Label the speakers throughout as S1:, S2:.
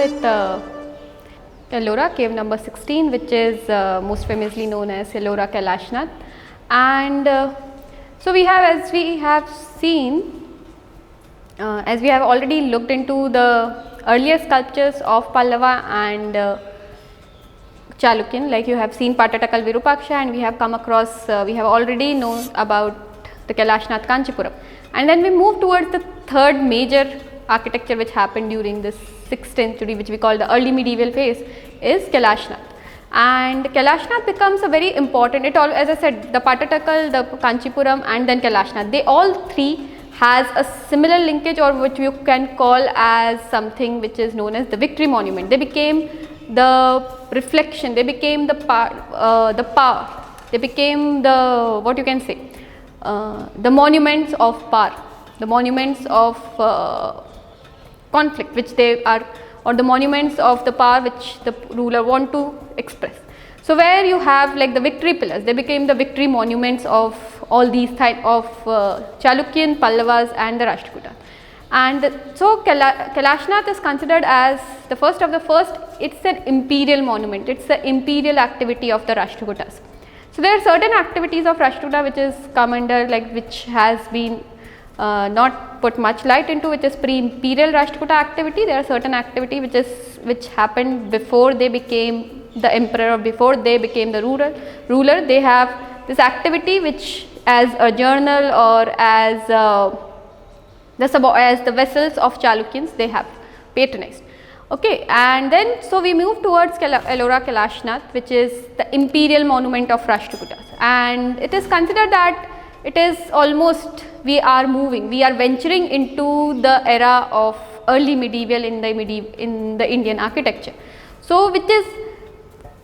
S1: with Ellora, cave number 16, which is most famously known as Ellora Kailashnath. And so we have, as we have seen, as we have already looked into the earlier sculptures of Pallava and Chalukyan, like you have seen Patatakal Virupaksha, and we have come across, we have already known about the Kailashnath Kanchipuram. And then we move towards the third major architecture which happened during this 6th century, which we call the early medieval phase, is Kailashnath. And Kailashnath becomes a very important, it all, as I said, the Patatakal, the Kanchipuram and then Kailashnath, they all three has a similar linkage, or which you can call as something which is known as the victory monument. They became the reflection, they became the power, they became the, what you can say, the monuments of power, the monuments of conflict which they are, or the monuments of the power which the ruler want to express. So where you have like the victory pillars, they became the victory monuments of all these type of Chalukyan, Pallavas and the Rashtrakutas. And so Kailashnath is considered as the first of the first, it's an imperial monument, it's the imperial activity of the Rashtrakutas. So there are certain activities of Rashtrakuta which is come under, like which has been not put much light into, which is pre-imperial Rashtrakuta activity. There are certain activity which happened before they became the emperor or before they became the ruler. They have this activity which as a journal or as the vessels of Chalukyans they have patronized. Okay, and then so we move towards Ellora Kailashnath, which is the imperial monument of Rashtrakutas, and it is considered that it is almost, we are venturing into the era of early medieval in the Indian architecture. So which is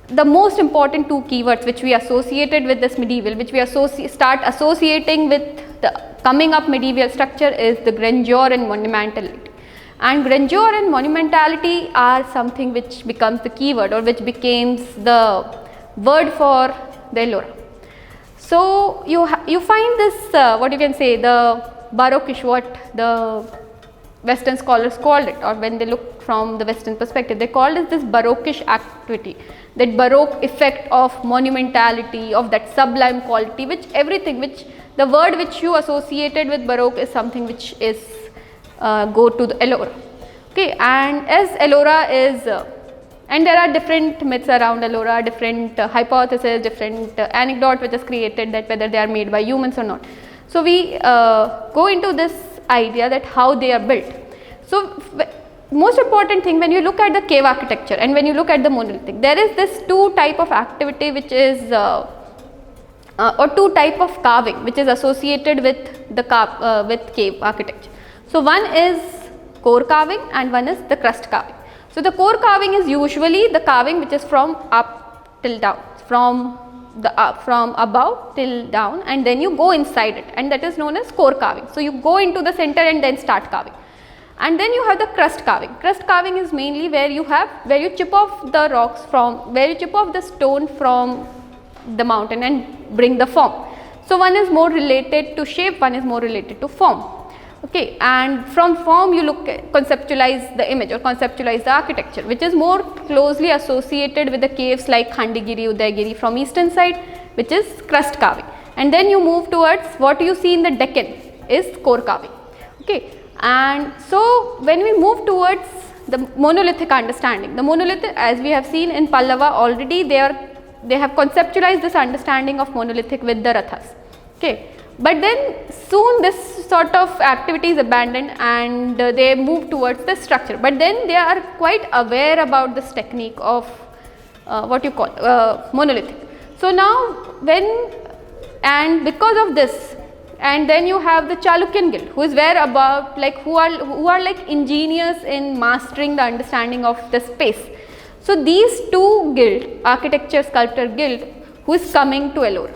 S1: the most important two keywords which we associated with this medieval, which we start associating with the coming up medieval structure, is the grandeur and monumentality. And grandeur and monumentality are something which becomes the keyword, or which becomes the word for the Ellora. So you find this, what you can say, the Baroqueish, what the Western scholars called it, or when they look from the Western perspective, they called it this Baroqueish activity, that Baroque effect of monumentality, of that sublime quality, which everything, which the word which you associated with Baroque is something which is go to the Ellora. Okay, and as Ellora is, and there are different myths around Ellora, different hypotheses, different anecdote which is created, that whether they are made by humans or not. So we go into this idea that how they are built. So most important thing, when you look at the cave architecture and when you look at the monolithic, there is this two type of activity which is or two type of carving which is associated with the with cave architecture. So one is core carving and one is the crust carving. So the core carving is usually the carving which is from up till down, from above till down, and then you go inside it, and that is known as core carving. So you go into the center and then start carving. And then you have the crust carving. Crust carving is mainly where you chip off the rocks from, where you chip off the stone from the mountain and bring the form. So one is more related to shape, one is more related to form. Okay, and from form you conceptualize the image or conceptualize the architecture, which is more closely associated with the caves like Khandagiri, Udaygiri from eastern side, which is crust carving. And then you move towards what you see in the Deccan is core carving. Okay, and so when we move towards the monolithic understanding, the monolithic, as we have seen in Pallava already, they have conceptualized this understanding of monolithic with the Rathas. Okay. But then soon this sort of activity is abandoned and they move towards the structure, but then they are quite aware about this technique of what you call monolithic. So now and because of this, and then you have the Chalukyan guild, who is where about, like who are like ingenious in mastering the understanding of the space. So these two guild, architecture sculptor guild, who is coming to Ellora.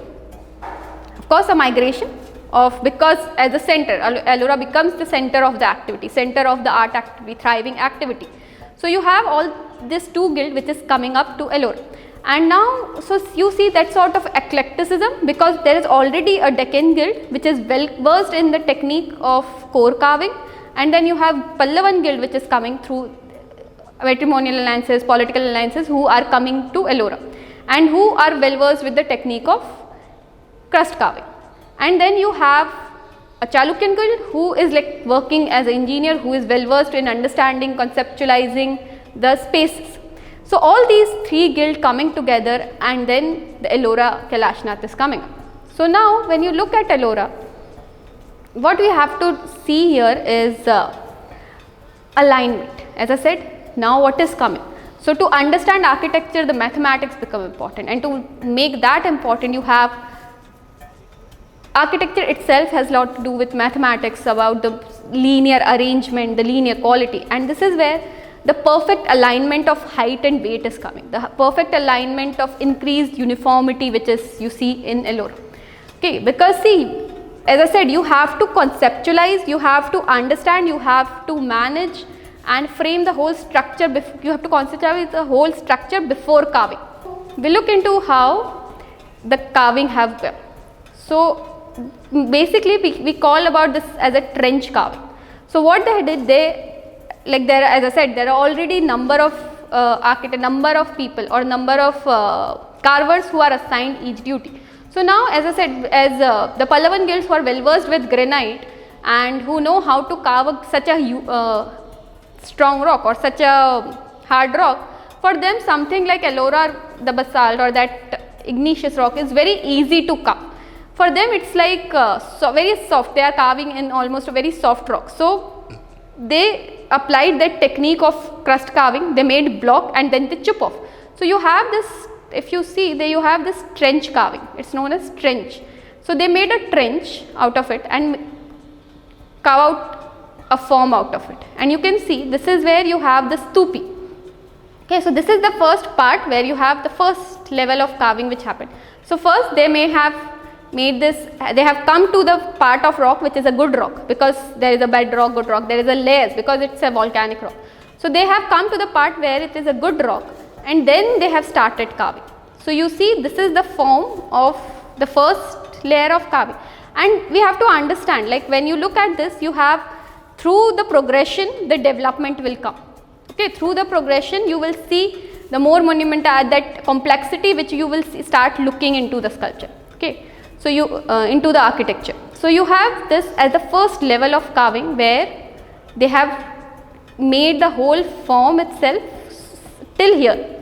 S1: Of course, a migration of, because as a center, Ellora becomes the center of the activity, center of the art activity, thriving activity. So you have all this two guild which is coming up to Ellora. And now, so you see that sort of eclecticism, because there is already a Deccan guild which is well versed in the technique of core carving, and then you have Pallavan guild which is coming through matrimonial alliances, political alliances who are coming to Ellora and who are well versed with the technique of crust carving. And then you have a Chalukyan guild who is like working as an engineer, who is well versed in understanding, conceptualizing the spaces. So all these three guilds coming together, and then the Ellora Kailashnath is coming up. So now when you look at Ellora, what we have to see here is alignment. As I said, now what is coming? So to understand architecture, the mathematics become important, and to make that important, you have architecture itself has a lot to do with mathematics, about the linear arrangement, the linear quality, and this is where the perfect alignment of height and weight is coming, the perfect alignment of increased uniformity, which is you see in Ellora. Okay, because see, as I said, you have to conceptualize, you have to understand, you have to manage and frame the whole structure, you have to conceptualize the whole structure before carving. We look into how the carving have gone. So basically we call about this as a trench carving. So what they did, like there, as I said, there are already number of number of people or number of carvers who are assigned each duty. So now, as I said, as the Pallavan guilds who are well versed with granite and who know how to carve such a strong rock or such a hard rock, for them something like Ellora, the basalt or that igneous rock is very easy to carve. For them it's like very soft, they are carving in almost a very soft rock. So they applied that technique of crust carving, they made block and then they chip off. So you have this, if you see there you have this trench carving, it's known as trench. So they made a trench out of it and carve out a form out of it, and you can see this is where you have the stupi. Okay, so this is the first part where you have the first level of carving which happened. So first they may have made this, they have come to the part of rock which is a good rock, because there is a bad rock, good rock, there is a layers because it's a volcanic rock. So they have come to the part where it is a good rock, and then they have started carving. So you see this is the form of the first layer of carving, and we have to understand, like when you look at this, you have through the progression the development will come. Okay, through the progression you will see the more monumental, that complexity which you will see, start looking into the sculpture. Okay, so you into the architecture. So you have this as the first level of carving where they have made the whole form itself till here.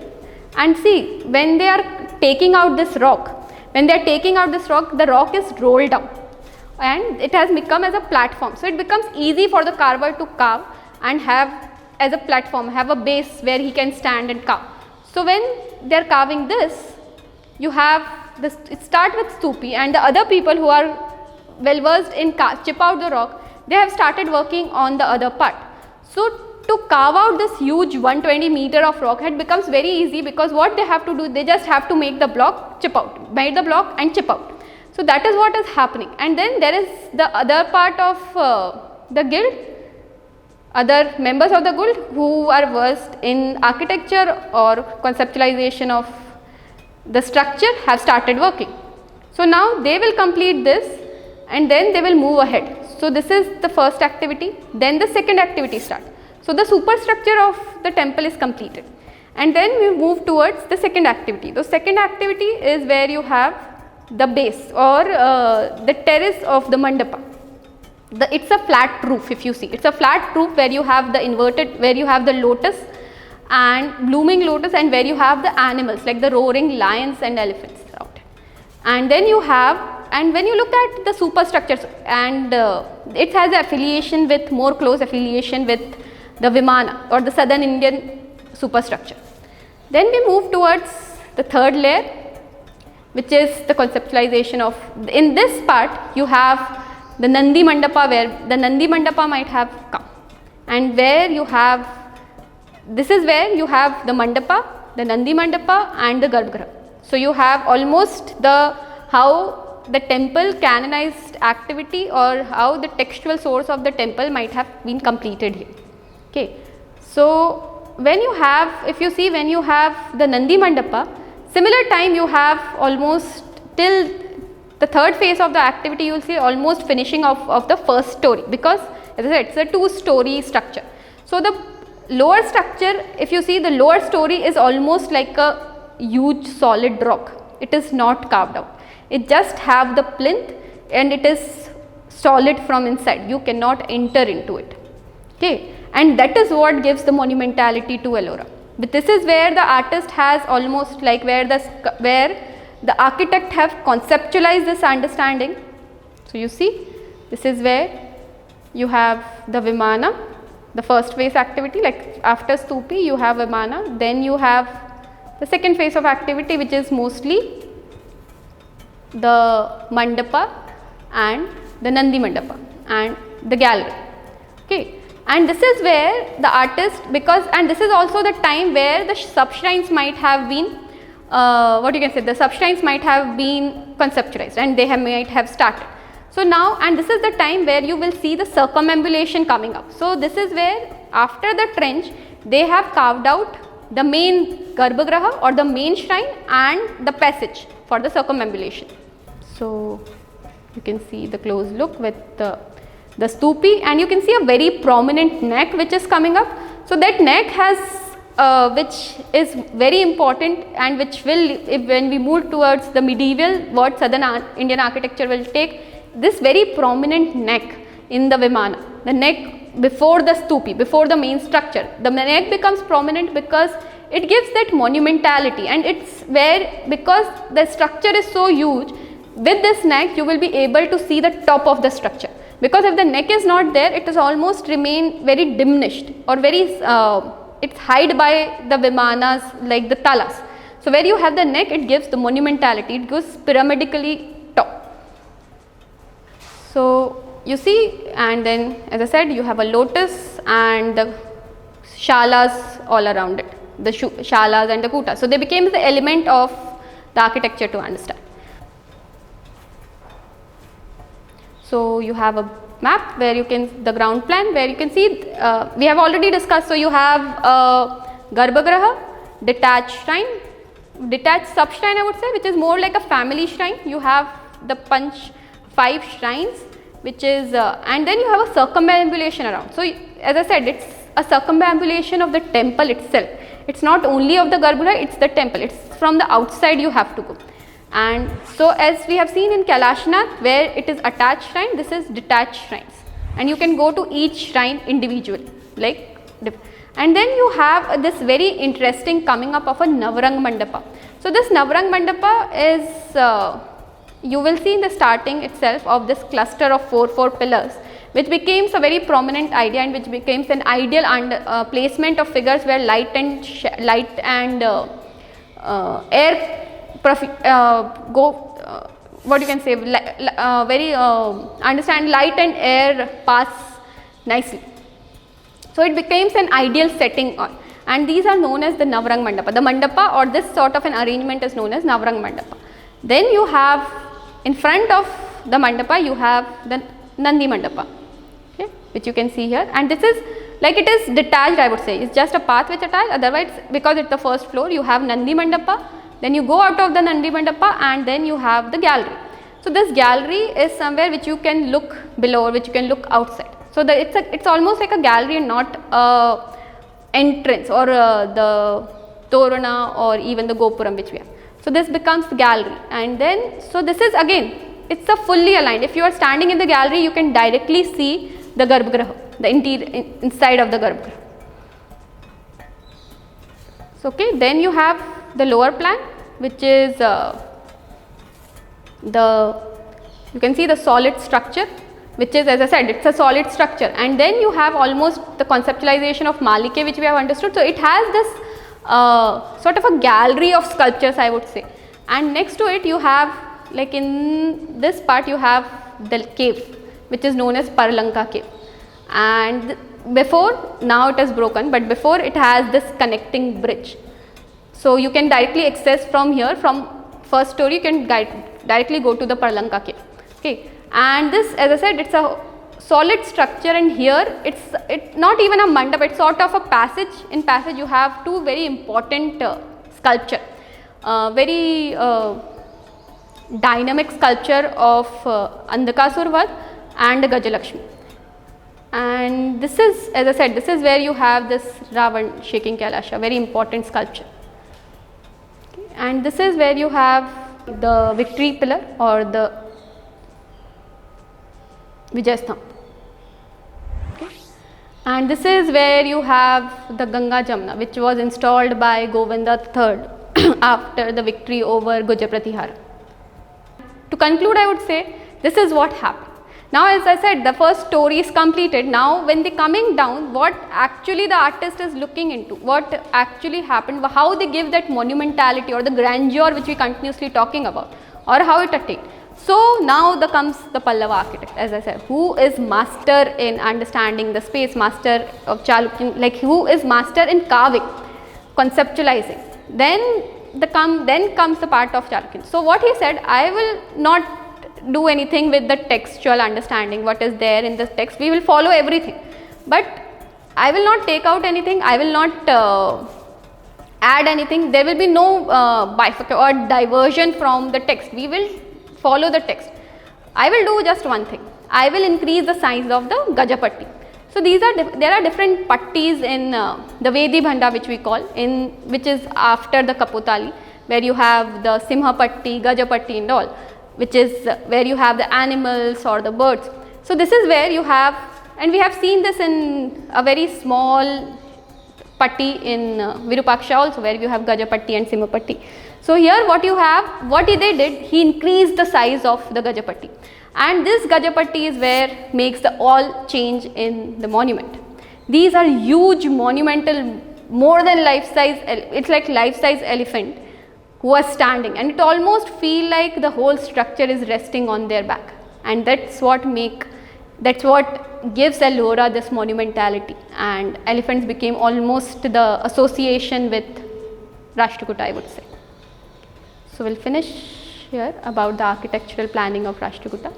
S1: And see, when they are taking out this rock, the rock is rolled down and it has become as a platform. So it becomes easy for the carver to carve and have as a platform, have a base where he can stand and carve. So when they are carving this, you have this, it starts with stupi, and the other people who are well versed in chip out the rock, they have started working on the other part. So to carve out this huge 120 meter of rock head becomes very easy, because what they have to do, they just have to make the block, chip out, made the block and chip out. So that is what is happening. And then there is the other part of the guild, other members of the guild who are versed in architecture or conceptualization of the structure have started working. So now they will complete this and then they will move ahead. So this is the first activity, then the second activity starts. So the superstructure of the temple is completed, and then we move towards the second activity. The second activity is where you have the base or the terrace of the mandapa. It's a flat roof, if you see, it's a flat roof where you have the inverted, where you have the lotus and blooming lotus, and where you have the animals like the roaring lions and elephants out. And then you have, and when you look at the superstructures, and it has affiliation with, more close affiliation with the Vimana or the southern Indian superstructure. Then we move towards the third layer, which is the conceptualization of, in this part you have the Nandi Mandapa, where the Nandi Mandapa might have come, and where you have, this is where you have the Mandapa, the Nandi Mandapa and the Garbhagriha. So you have almost the, how the temple canonized activity or how the textual source of the temple might have been completed here. Okay. So when you have, if you see, when you have the Nandi Mandapa, similar time you have almost till the third phase of the activity, you will see almost finishing of the first story, because as I said, it's a two-story structure. So the lower structure, if you see, the lower story is almost like a huge solid rock. It is not carved out. It just have the plinth and it is solid from inside. You cannot enter into it. Okay, and that is what gives the monumentality to Ellora. But this is where the artist has almost like where the architect have conceptualized this understanding. So you see, this is where you have the Vimana, the first phase activity, like after Stupi you have Vimana, then you have the second phase of activity, which is mostly the Mandapa and the Nandi Mandapa and the gallery. Okay. And this is where the artist, and this is also the time where the sub-shrines might have been, the sub-shrines might have been conceptualized and they might have started. So now, and this is the time where you will see the circumambulation coming up. So this is where after the trench, they have carved out the main Garbhagriha or the main shrine and the passage for the circumambulation. So you can see the close look with the stupi, and you can see a very prominent neck which is coming up. So that neck has which is very important, and which will, when we move towards the medieval, what southern Indian architecture will take, this very prominent neck in the Vimana, the neck before the stupi, before the main structure. The neck becomes prominent because it gives that monumentality, and it's where, because the structure is so huge, with this neck you will be able to see the top of the structure. Because if the neck is not there, it is almost remain very diminished or very, it's hide by the Vimanas like the talas. So where you have the neck, it gives the monumentality, it goes pyramidically top. So you see, and then as I said, you have a lotus and the shalas all around it, the shalas and the kutas. So they became the element of the architecture to understand. So you have a map where you can, the ground plan where you can see, we have already discussed. So you have Garbhagriha, detached shrine, detached sub shrine I would say, which is more like a family shrine. You have the Panch 5 shrines, which is, and then you have a circumambulation around. So as I said, it's a circumambulation of the temple itself. It's not only of the Garbhagriha, it's the temple. It's from the outside you have to go. And so as we have seen in Kailashnath, where it is attached shrine, this is detached shrines, and you can go to each shrine individually, like, and then you have this very interesting coming up of a Navrang Mandapa. So this Navrang Mandapa is, you will see in the starting itself of this cluster of 4 pillars, which becomes a very prominent idea, and which becomes an ideal placement of figures where light and air what you can say, very understand light and air pass nicely. So it becomes an ideal setting on, and these are known as the Navrang Mandapa. The Mandapa or this sort of an arrangement is known as Navrang Mandapa. Then you have in front of the Mandapa, you have the Nandi Mandapa, okay, which you can see here, and this is like, it is detached, I would say. It's just a path which attached, otherwise because it's the first floor, you have Nandi Mandapa. Then you go out of the Nandi Mandapa and then you have the gallery. So this gallery is somewhere which you can look below, or which you can look outside. So it's almost like a gallery and not a entrance or the Torana or even the Gopuram which we have. So this becomes the gallery, and then, so this is again, it's a fully aligned. If you are standing in the gallery, you can directly see the Garbhagriha, the interior inside of the Garbhagriha. So okay, then you have the lower plan, which is you can see the solid structure, which is, as I said, it's a solid structure, and then you have almost the conceptualization of Malike, which we have understood. So it has this sort of a gallery of sculptures, I would say, and next to it you have, like in this part you have the cave, which is known as Paralanka cave, and before, now it is broken, but before it has this connecting bridge. So you can directly access from here, from first story you can directly go to the Paralanka cave. Okay, and this, as I said, it's a solid structure, and here it's not even a mandap, it's sort of a passage. In passage you have two very important sculpture, very dynamic sculpture of Andakasur Vad and Gajalakshmi. And this is, as I said, this is where you have this Ravan shaking Kailasha, very important sculpture. Okay. And this is where you have the victory pillar or the Vijayastambha. Okay. And this is where you have the Ganga Jamna, which was installed by Govinda III after the victory over Guja Pratihara. To conclude, I would say this is what happened. Now, as I said, the first story is completed. Now, when they coming down, what actually the artist is looking into, what actually happened, how they give that monumentality or the grandeur which we continuously talking about, or how it attained. So, now comes the Pallava architect, as I said, who is master in understanding the space, master of Chalukyan, like who is master in carving, conceptualizing. Then comes the part of Chalukyan. So, what he said, I will not do anything with the textual understanding, what is there in the text, we will follow everything, but I will not take out anything, I will not add anything, there will be no bifurcation or diversion from the text, we will follow the text. I will do just one thing, I will increase the size of the Gajapatti. So, there are different pattis in the Vedi Bhanda, which we call, which is after the Kapotali, where you have the Simha Patti, Gajapatti and all, which is where you have the animals or the birds. So, this is where you have, and we have seen this in a very small patti in Virupaksha also, where you have Gajapatti and Simhapatti. So, here what you have, what they did, he increased the size of the Gajapatti, and this Gajapatti is where makes the all change in the monument. These are huge monumental, more than life size, it's like life size elephant who are standing, and it almost feel like the whole structure is resting on their back, and that's what gives Ellora this monumentality, and elephants became almost the association with Rashtrakuta, I would say. So, we'll finish here about the architectural planning of Rashtrakuta.